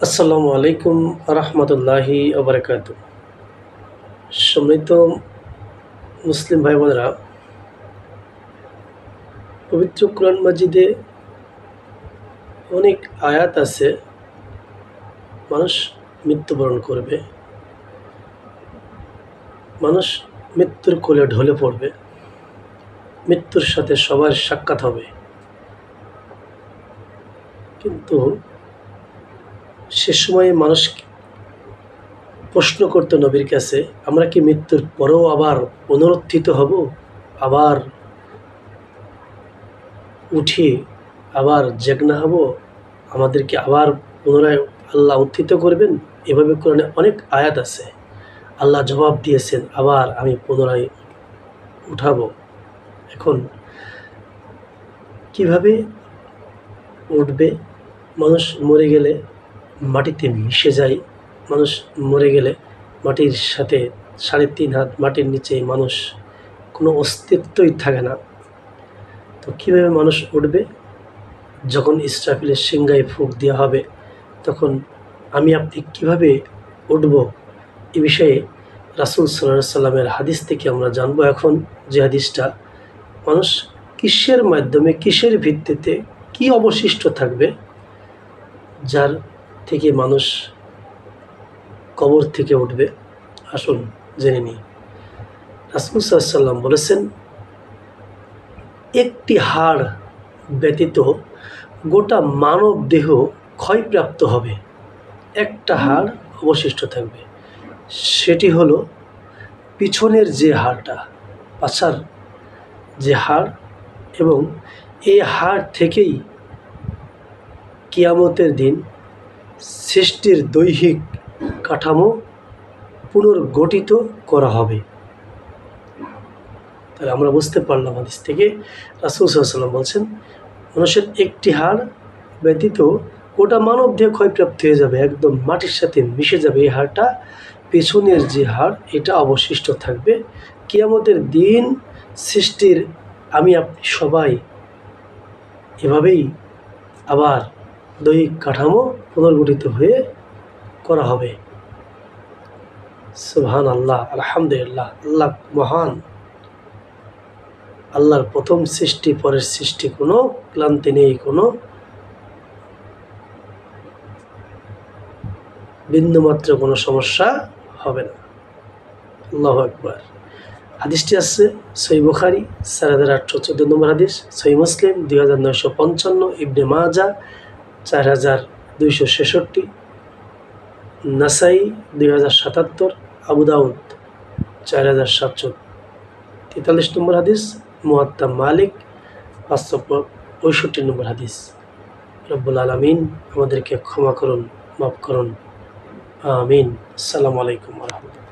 আসসালামু আলাইকুম রহমতুল্লাহি ওবরাকাতু। সম্মানিত মুসলিম ভাই বোনেরা, পবিত্র কোরআন মাজিদে অনেক আয়াত আছে। মানুষ মৃত্যুবরণ করবে, মানুষ মৃত্যুর কোলে ঢলে পড়বে, মৃত্যুর সাথে সবার সাক্ষাৎ হবে। কিন্তু সে সময়ে মানুষ প্রশ্ন করতো নবীর কাছে, আমরা কি মৃত্যুর পরেও আবার পুনরুত্থিত হব, আবার উঠি, আবার জেগনা হব, আমাদেরকে আবার পুনরায় আল্লাহ উত্থিত করবেন? এভাবে কোরআনে অনেক আয়াত আছে। আল্লাহ জবাব দিয়েছেন, আবার আমি পুনরায় উঠাবো। এখন কিভাবে উঠবে? মানুষ মরে গেলে মাটিতে মিশে যায়। মানুষ মরে গেলে মাটির সাথে 3.5 হাত মাটির নিচে মানুষ কোনো অস্তিত্বই থাকে না। তো কীভাবে মানুষ উঠবে? যখন ইসরাফিলের সিংহায় ফুঁক দেওয়া হবে, তখন আমি আপনি কিভাবে উঠব? এ বিষয়ে রাসূল সাল্লাল্লাহু আলাইহি সাল্লামের হাদিস থেকে আমরা জানবো। এখন যে হাদিসটা, মানুষ কিসের মাধ্যমে, কিসের ভিত্তিতে, কি অবশিষ্ট থাকবে যার থেকে মানুষ কবর থেকে উঠবে? আসুন জেনে নিই। রাসূল সাল্লাল্লাহু আলাইহি সাল্লাম বলেছেন, একটি হাড় ব্যতীত গোটা মানব দেহ ক্ষয়প্রাপ্ত হবে। একটা হাড় অবশিষ্ট থাকবে, সেটি হলো পিছনের যে হাড়টা, পাছার যে হাড়, এবং এই হাড় থেকেই কিয়ামতের দিন সৃষ্টির দৈহিক কাঠামো পুনর্গঠিত করা হবে। তাহলে আমরা বুঝতে পারলাম হাদিস থেকে, রাসূল সাল্লাল্লাহু আলাইহি ওয়াসাল্লাম বলছেন, মানুষের একটি হাড় ব্যতীত গোটা মানব দেহ ক্ষয়প্রাপ্ত হয়ে যাবে, একদম মাটির সাথে মিশে যাবে। এই হাড়টা, পেছনের যে হাড়, এটা অবশিষ্ট থাকবে। কিয়ামতের দিন সৃষ্টির আমি আপনি সবাই এভাবেই আবার দৈহিক কাঠামো পুনর্গঠিত হয়ে করা হবে। সুবহানাল্লাহ, আলহামদুলিল্লাহ। আল্লাহ মহান। আল্লাহর প্রথম সৃষ্টি, পরের সৃষ্টি, কোনো ক্লান্তি নেই, কোনো বিন্দুমাত্র কোনো সমস্যা হবে না। আল্লাহু আকবার। হাদিসটি আছে সহিহ বুখারী 4814 নম্বর হাদিস, সহিহ মুসলিম 2955, ইবনে মাজাহ 4266, নাসাই 2077, আবু দাউদ 4743 নম্বর হাদিস, মুয়াত্তা মালিক 565 নম্বর হাদিস। রব্বুল আলামিন আমাদেরকে ক্ষমা করুন, মাফ করুন, আমিন। আসসালামু আলাইকুম ওয়া রাহমাতুল্লাহ।